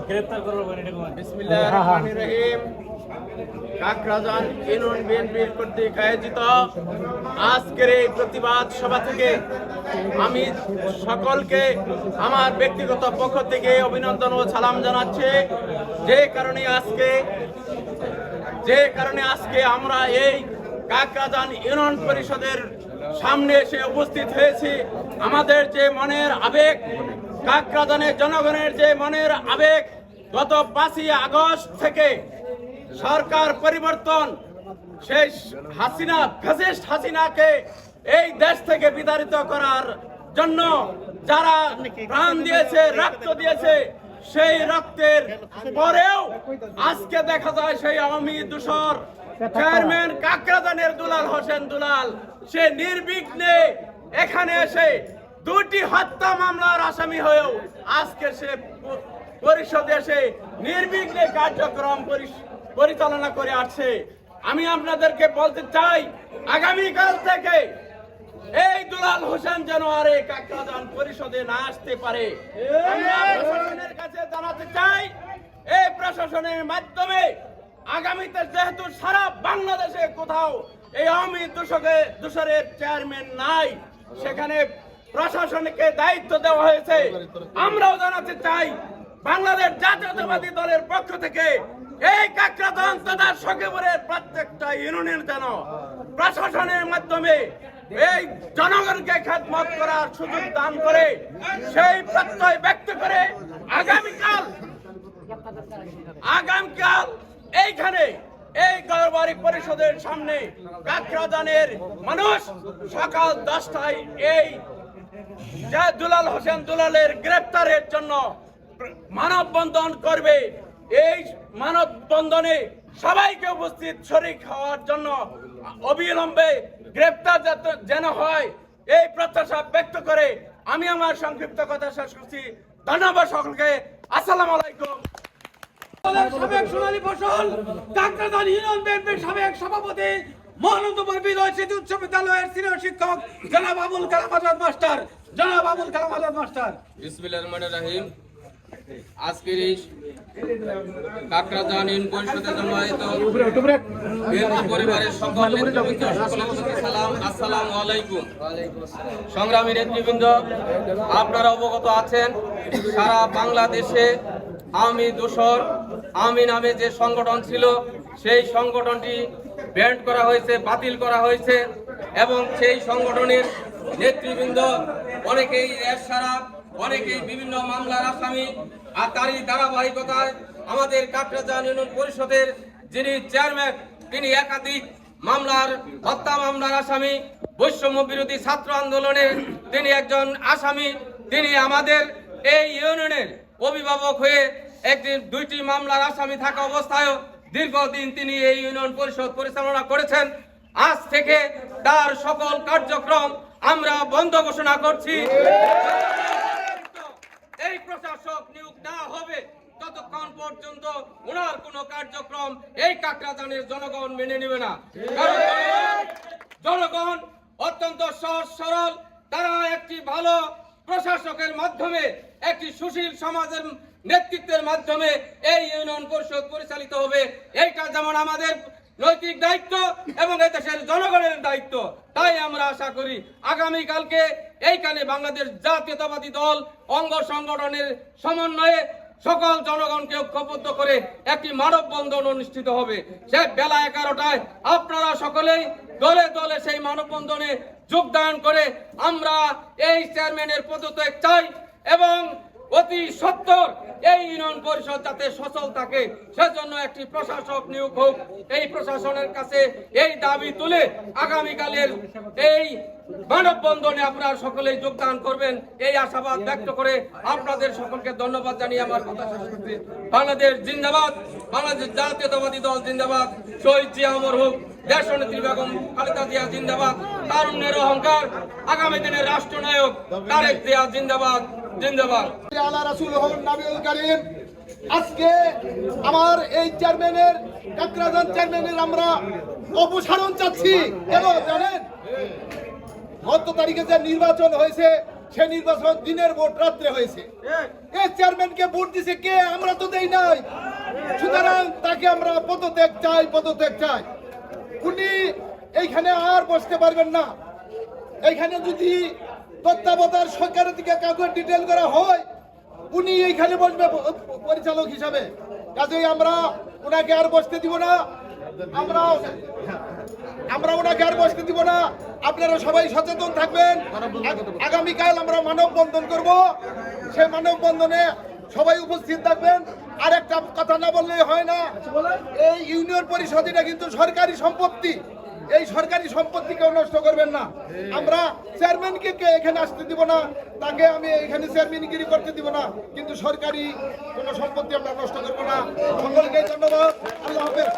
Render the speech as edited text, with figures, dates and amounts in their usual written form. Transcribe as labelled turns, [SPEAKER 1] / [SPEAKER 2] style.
[SPEAKER 1] গ্রেফতার করবো
[SPEAKER 2] বিসমিল্লাহির রহমানির রহিম। কাকরাজান ইউনিয়ন বিএনপির কর্তৃক আয়োজিত আজকের এই প্রতিবাদ সভা থেকে আমি সকলকে আমার ব্যক্তিগত পক্ষ থেকে অভিনন্দন ও সালাম জানাচ্ছি। যে কারণে আজকে আমরা এই কাকরাজান ইউনিয়ন পরিষদের সামনে এসে উপস্থিত হয়েছি। আমাদের যে মনের আবেগ, কাকরাজানের জনগণের যে মনের আবেগ, গত 5ই আগস্ট থেকে সরকার পরিবর্তন, সেই ফ্যাসিস্ট হাসিনাকে এই দেশ থেকে বিতাড়িত করার জন্য যারা প্রাণ দিয়েছে, রক্ত দিয়েছে, সেই রক্তের পরেও আজকে দেখা যায় সেই আওয়ামী দূষর চেয়ারম্যান কাকরাজানের দুলাল হোসেন দুলাল, সে নির্বিঘ্নে এখানে এসে 2টি হত্যা মামলার আসামি হয়েও আজকে সে পরিষদে এসে নির্বিঘ্নে কার্যক্রম পরিচালনা করে আসছে। আমি আপনাদেরকে বলতে চাই, আগামীকাল থেকে এই দুলাল হোসেন যেন আর এই কাকরাজান পরিষদে না আসতে পারে। আমরা প্রশাসনের কাছে জানাতে চাই, এই প্রশাসনের মাধ্যমে আগামীতে যেহেতু সারা বাংলাদেশে কোথাও এই আওয়ামী দূষরের চেয়ারম্যান নাই, সেখানে প্রশাসনকে দায়িত্ব দেওয়া হয়েছে। আমরাও জানাতে চাই, বাংলাদেশ জাতীয়তাবাদী দলের পক্ষ থেকে এই কাকরাজান তথা সখীপুরের প্রত্যেকটা ইউনিয়নের যেন প্রশাসনের মাধ্যমে এই জনগণকে খেদমত করার সুযোগ দান করে, সেই প্রত্যয় ব্যক্ত করে আগামীকাল এইখানে এই গড়বাড়ি পরিষদের সামনে কাকরাজানের মানুষ সকাল 10টায় এই দুলাল হোসেন দুলালের গ্রেফতারের জন্য মানববন্ধন করবে। এই মানববন্ধনে সবাইকে উপস্থিত শরীক হওয়ার জন্য অবিলম্বে গ্রেফতার যেন হয় এই প্রত্যাশা ব্যক্ত করে আমি আমার সংক্ষিপ্ত কথা শেষ করছি। ধন্যবাদ সকলকে। আসসালামু আলাইকুম।
[SPEAKER 3] সাবেক সোনালী ফসল কাকরাজান ইউনিয়ন বিএনপির সাবেক সভাপতি মহানন্দপুর বিজয় স্মৃতি উচ্চ বিদ্যালয়ের সিনিয়র শিক্ষক জনাব আবুল কালাম আজাদ মাস্টার।
[SPEAKER 4] বিসমিল্লাহির রহমানির রহিম। আজকের এই কাকরাজান ইউনিয়ন পরিষদের জমায়েত বিএনপি পরিবারের সকল নেতৃবৃন্দ, সকলের প্রতি সালাম, আসসালামু আলাইকুম। সংগ্রামী নেতৃবৃন্দ, আপনারা অবগত আছেন, সারা বাংলাদেশে আওয়ামী দূষর আওয়ামী নামে যে সংগঠন ছিল, সেই সংগঠনটি ব্যান্ড করা হয়েছে, বাতিল করা হয়েছে এবং সেই সংগঠনের নেতৃবৃন্দ অনেকেই এরশারা, অনেকেই বিভিন্ন মামলার আসামি। আর তারই ধারাবাহিকতায় আমাদের কাকরাজান ইউনিয়ন পরিষদের যিনি চেয়ারম্যান, তিনি একাধিক হত্যা মামলার আসামি, বৈষম্য বিরোধী ছাত্র আন্দোলনের তিনি একজন আসামি। তিনি আমাদের এই ইউনিয়নের অভিভাবক হয়ে 2টি মামলার আসামি থাকা অবস্থায়ও দীর্ঘদিন তিনি এই ইউনিয়ন পরিষদ পরিচালনা করেছেন। আজ থেকে তার সকল কার্যক্রম আমরা বন্ধ ঘোষণা করছি। এই প্রশাসক নিয়োগ না হবে ততক্ষণ পর্যন্ত ওনার কোনো কার্যক্রম এই কাকরাজানের জনগণ মেনে নেবে না। কারণ জনগণ অত্যন্ত সহজ সরল, তারা একটি ভালো প্রশাসকের মাধ্যমে, একটি সুশীল সমাজের নেতৃত্বের মাধ্যমে এই ইউনিয়ন পরিষদ পরিচালিত হবে। এইটা যেমন আমাদের নৈতিক দায়িত্ব এবং দেশের জনগণের দায়িত্ব। তাই আমরা আশা করি আগামীকালকে এইখানে বাংলাদেশ জাতীয়তাবাদী দল অঙ্গ সংগঠনের সমন্বয়ে সকল জনগণকে ঐক্যবদ্ধ করে একটি মানববন্ধন অনুষ্ঠিত হবে। সে বেলা 11টায় আপনারা সকলেই দলে দলে সেই মানববন্ধনে যোগদান করে আমরা এই চেয়ারম্যানের পদত্যাগ চাই এবং অতি সত্বর এই ইউনিয়ন পরিষদ যাতে সচল থাকে সেজন্য একটি প্রশাসক নিয়োগ হোক। এই প্রশাসনের কাছে এই দাবি তুলে আগামীকালের এই মানববন্ধনে আপনারা সকলেই যোগদান করবেন এই আশাবাদ ব্যক্ত করে আপনাদের সকলকে ধন্যবাদ জানিয়ে আমার কথা শেষ করছি। বাংলাদেশ জিন্দাবাদ, বাংলাদেশ জাতীয়তাবাদী দল জিন্দাবাদ, শহীদ জিয়া অমর হোক, দেশনেত্রী বেগম খালেদা জিয়া জিন্দাবাদ, তারুণ্যের অহংকার, আগামী দিনের রাষ্ট্রনায়ক তারেক জিয়া জিন্দাবাদ জিন্দাবাদ।
[SPEAKER 5] আলা রাসূল নবীল করিম। আজকে আমার এই চেয়ারম্যানের, কাকরাজান চেয়ারম্যানের আমরা অপসারণ চাচ্ছি। কেন জানেন? গত তারিখে যে নির্বাচন হয়েছে, সেই নির্বাচন দিনের ভোট রাত্রে হয়েছে। এই চেয়ারম্যানকে ভোট দিছে কে? আমরা তো দেই নাই। সুতরাং তাকে আমরা পদত্যাগ চাই। উনি এইখানে আর বসতে পারবেন না। এইখানে যদি তত্ত্বাবধায়ক সরকারের দিকে কাউকে ডিটেল করা হয়, উনি এইখানে বসবে পরিচালক হিসাবে। কাজেই আমরা ওনাকে আর বসতে দিব না। আমরা ওনাকে আর বসতে দিব না। আপনারা সবাই সচেতন থাকবেন। আগামীকাল আমরা মানববন্ধন করব। সেই মানববন্ধনে সবাই উপস্থিত থাকবেন। আর একটা কথা না বললেই হয় না, এই ইউনিয়ন পরিষদ এটা কিন্তু সরকারি সম্পত্তি। এই সরকারি সম্পত্তি কেউ নষ্ট করবেন না। আমরা চেয়ারম্যানকে এখানে আসতে দিব না, তাকে আমি এখানে চেয়ারম্যানগিরি করতে দিব না, কিন্তু সরকারি কোনো সম্পত্তি আমরা নষ্ট করবো না। সকলকে ধন্যবাদ। আল্লাহ হাফেজ।